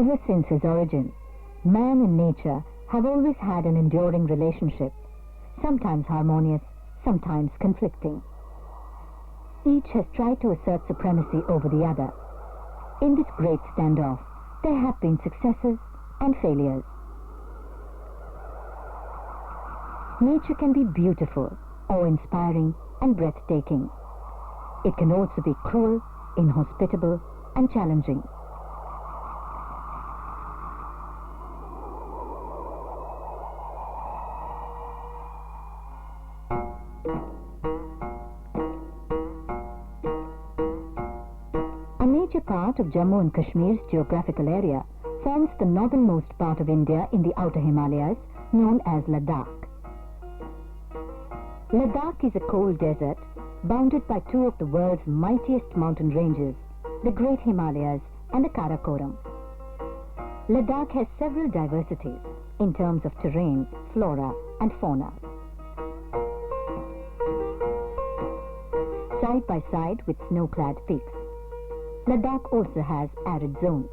Ever since his origin, man and nature have always had an enduring relationship, sometimes harmonious, sometimes conflicting. Each has tried to assert supremacy over the other. In this great standoff, there have been successes and failures. Nature can be beautiful, awe-inspiring, and breathtaking. It can also be cruel, inhospitable, and challenging. A major part of Jammu and Kashmir's geographical area forms the northernmost part of India in the outer Himalayas, known as Ladakh. Ladakh is a cold desert bounded by two of the world's mightiest mountain ranges, the Great Himalayas and the Karakoram. Ladakh has several diversities in terms of terrain, flora and fauna. Side by side with snow-clad peaks, Ladakh also has arid zones.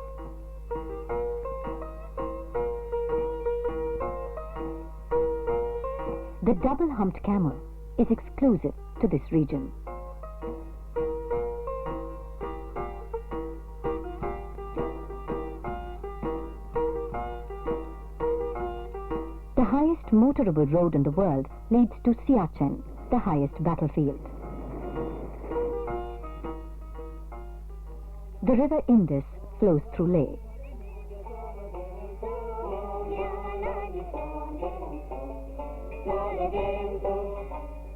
The double-humped camel is exclusive to this region. The highest motorable road in the world leads to Siachen, the highest battlefield. The river Indus flows through Leh.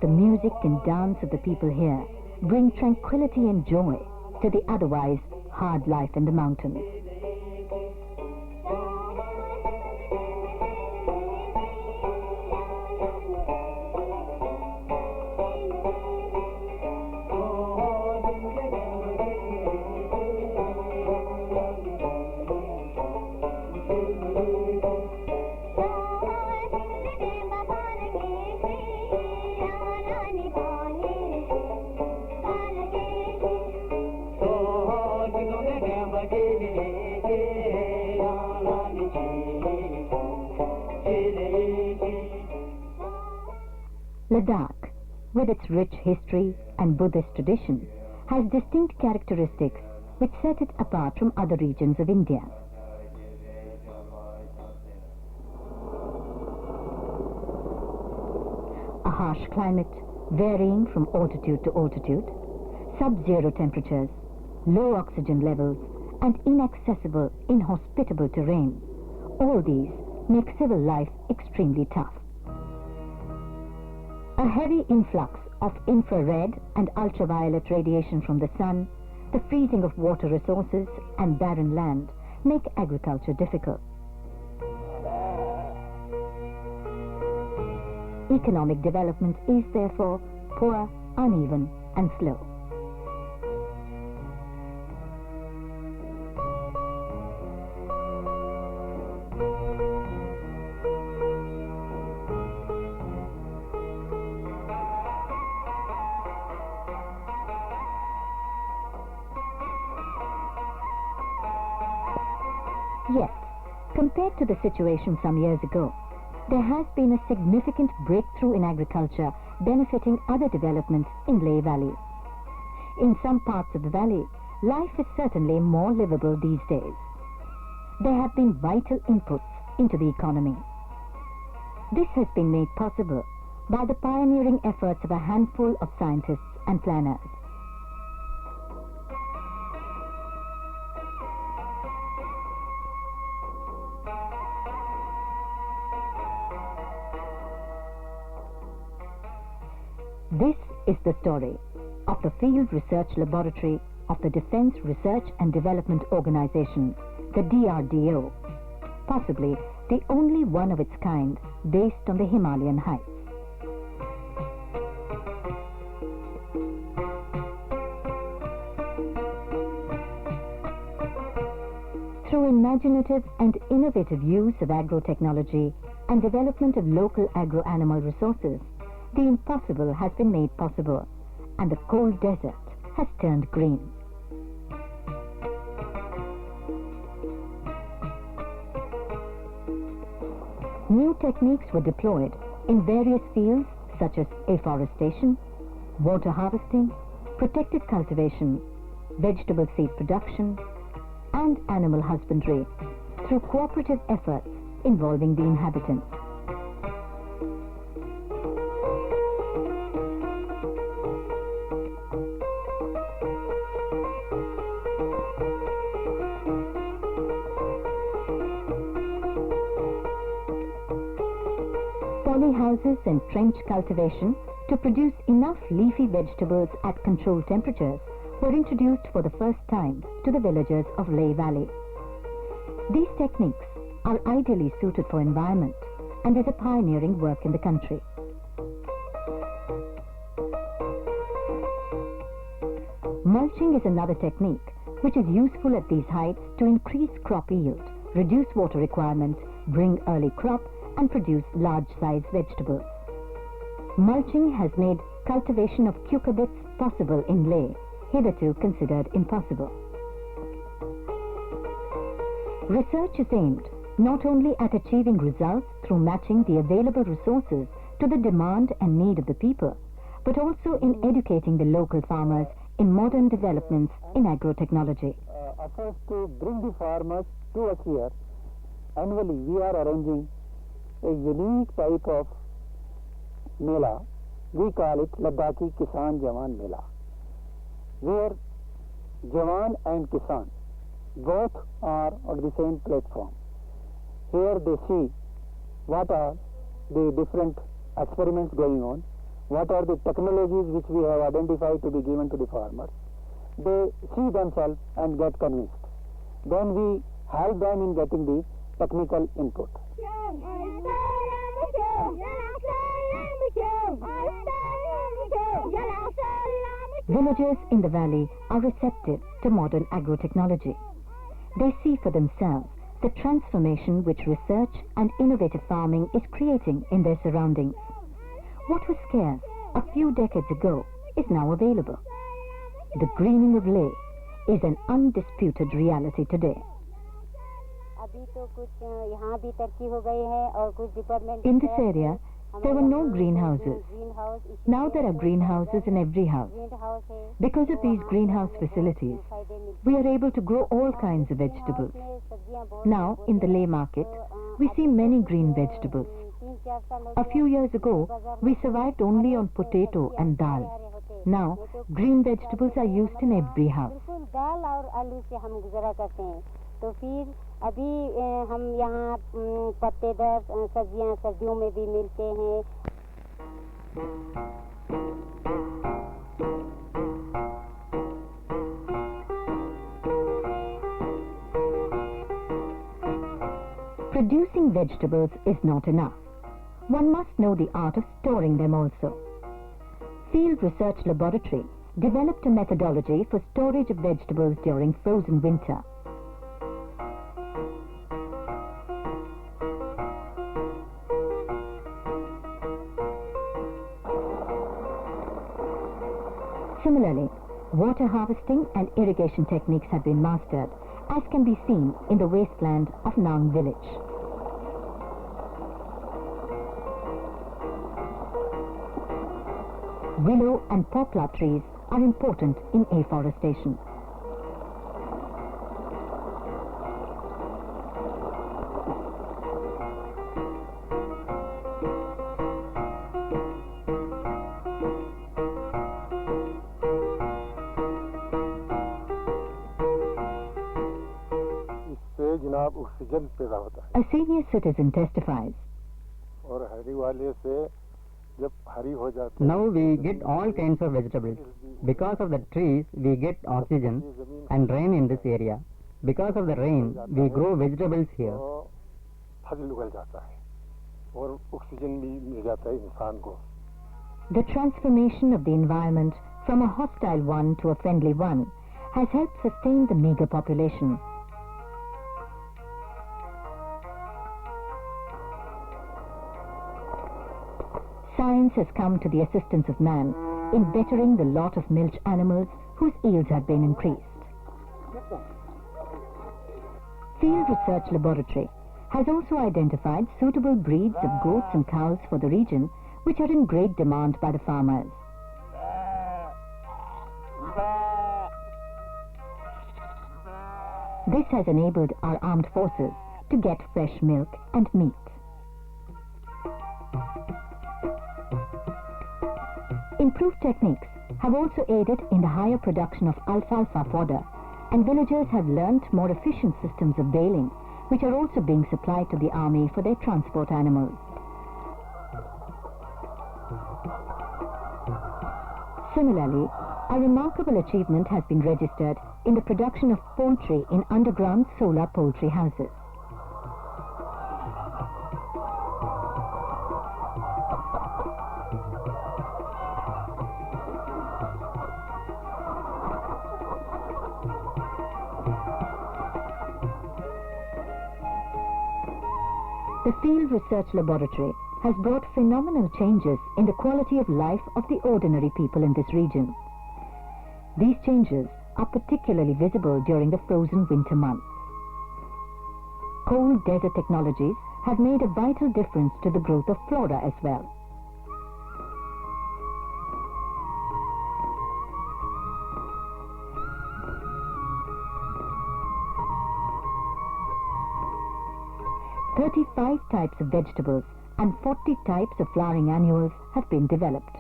The music and dance of the people here bring tranquility and joy to the otherwise hard life in the mountains. Ladakh, with its rich history and Buddhist tradition, has distinct characteristics which set it apart from other regions of India. A harsh climate, varying from altitude to altitude, sub-zero temperatures, low oxygen levels, and inaccessible, inhospitable terrain, all these make civil life extremely tough. A heavy influx of infrared and ultraviolet radiation from the sun, the freezing of water resources, and barren land make agriculture difficult. Economic development is therefore poor, uneven, and slow. Yet, compared to the situation some years ago, there has been a significant breakthrough in agriculture benefiting other developments in Leh Valley. In some parts of the valley, life is certainly more livable these days. There have been vital inputs into the economy. This has been made possible by the pioneering efforts of a handful of scientists and planners. This is the story of the Field Research Laboratory of the Defense Research and Development Organization, the DRDO, possibly the only one of its kind based on the Himalayan heights. Through imaginative and innovative use of agrotechnology and development of local agro-animal resources, the impossible has been made possible, and the cold desert has turned green. New techniques were deployed in various fields such as afforestation, water harvesting, protected cultivation, vegetable seed production, and animal husbandry through cooperative efforts involving the inhabitants. Polyhouses and trench cultivation to produce enough leafy vegetables at controlled temperatures were introduced for the first time to the villagers of Leh Valley. These techniques are ideally suited for environment and is a pioneering work in the country. Mulching is another technique which is useful at these heights to increase crop yield, reduce water requirement, bring early crop, and produce large-sized vegetables. Mulching has made cultivation of cucurbits possible in Leh, hitherto considered impossible. Research is aimed not only at achieving results through matching the available resources to the demand and need of the people, but also in educating the local farmers in modern developments in agrotechnology. Efforts to bring the farmers to us here. Annually, we are arranging a unique type of Mela. We call it Ladakhi Kisan Jawan Mela, where Jawan and Kisan both are on the same platform. Here they see what are the different experiments going on, what are the technologies which we have identified to be given to the farmers. They see themselves and get convinced. Then we help them in getting the technical input. Villagers in the valley are receptive to modern agrotechnology. They see for themselves the transformation which research and innovative farming is creating in their surroundings. What was scarce a few decades ago is now available. The greening of Leh is an undisputed reality today. In this area, there were no greenhouses. Now there are greenhouses in every house. Because of these greenhouse facilities, we are able to grow all kinds of vegetables. Now, in the Leh market, we see many green vegetables. A few years ago, we survived only on potato and dal. Now, green vegetables are used in every house. तो फिर अभी हम यहाँ पत्तेदार सब्जियाँ सर्दियों में भी मिलते हैं. Producing vegetables is not enough. One must know the art of storing them also. Field Research Laboratory developed a methodology for storage of vegetables during frozen winter. Similarly, water harvesting and irrigation techniques have been mastered, as can be seen in the wasteland of Nang village. Willow and poplar trees are important in afforestation. A senior citizen testifies. Now we get all kinds of vegetables. Because of the trees, we get oxygen and rain in this area. Because of the rain, we grow vegetables here. The transformation of the environment from a hostile one to a friendly one has helped sustain the meager population. Science has come to the assistance of man in bettering the lot of milch animals whose yields have been increased. Field Research Laboratory has also identified suitable breeds of goats and cows for the region, which are in great demand by the farmers. This has enabled our armed forces to get fresh milk and meat. Improved techniques have also aided in the higher production of alfalfa fodder, and villagers have learnt more efficient systems of baling, which are also being supplied to the army for their transport animals. Similarly, a remarkable achievement has been registered in the production of poultry in underground solar poultry houses. The Field Research Laboratory has brought phenomenal changes in the quality of life of the ordinary people in this region. These changes are particularly visible during the frozen winter months. Cold desert technologies have made a vital difference to the growth of flora as well. "35 types of vegetables and 40 types of flowering annuals have been developed.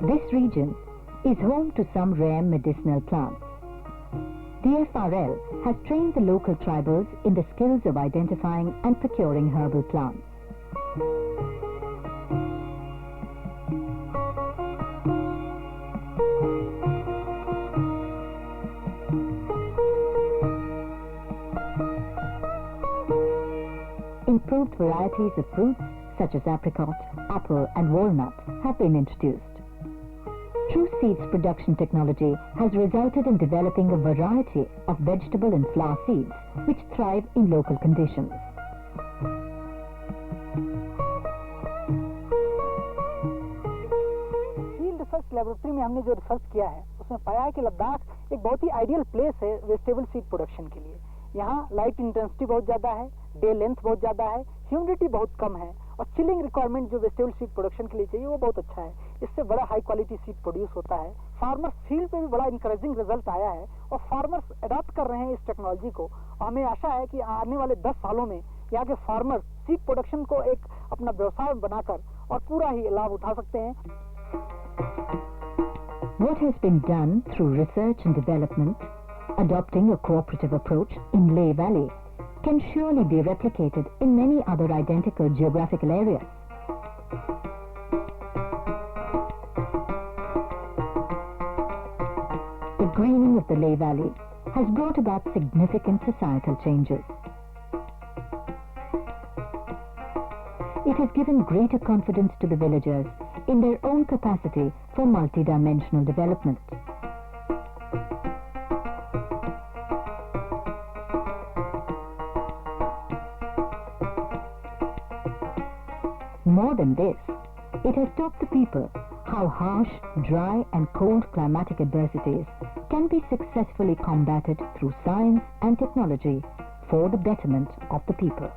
This region is home to some rare medicinal plants. The FRL has trained the local tribals in the skills of identifying and procuring herbal plants. Improved varieties of fruits such as apricot, apple and walnut have been introduced. True Seeds production technology has resulted in developing a variety of vegetable and flower seeds which thrive in local conditions. Field research laboratory में हमने जो research किया है उसमें पाया है कि लद्दाख एक बहुत ही आइडियल प्लेस है वेजिटेबल सीड प्रोडक्शन के लिए। यहाँ लाइट इंटेंसिटी बहुत ज़्यादा है, डे लेंथ बहुत ज़्यादा है, ह्यूमिडिटी बहुत कम है और चिलिंग रिक्वायरमेंट जो वेजिटेबल सीड प्रोडक्शन के लिए चाहिए वो बहुत अच्छा है। इससे बड़ा हाई क्वालिटी सीड प्रोड्यूस होता है। फार्मर्स फील्ड पे भी बड़ा इंकरेजिंग रिजल्ट आया है और फार्मर्स अडॉप्ट कर रहे हैं इस टेक्नोलॉजी को और हमें आशा है कि आने वाले 10 सालों में यहाँ के फार्मर्स सीड प्रोडक्शन को एक अपना व्यवसाय बनाकर और पूरा ही लाभ उठा सकते हैं। What has been done through research and development, adopting a cooperative approach in Leh Valley, can surely be replicated in many other identical geographical areas. The greening of the Leh Valley has brought about significant societal changes. It has given greater confidence to the villagers in their own capacity for multidimensional development. More than this, it has taught the people how harsh, dry and cold climatic adversities can be successfully combated through science and technology for the betterment of the people.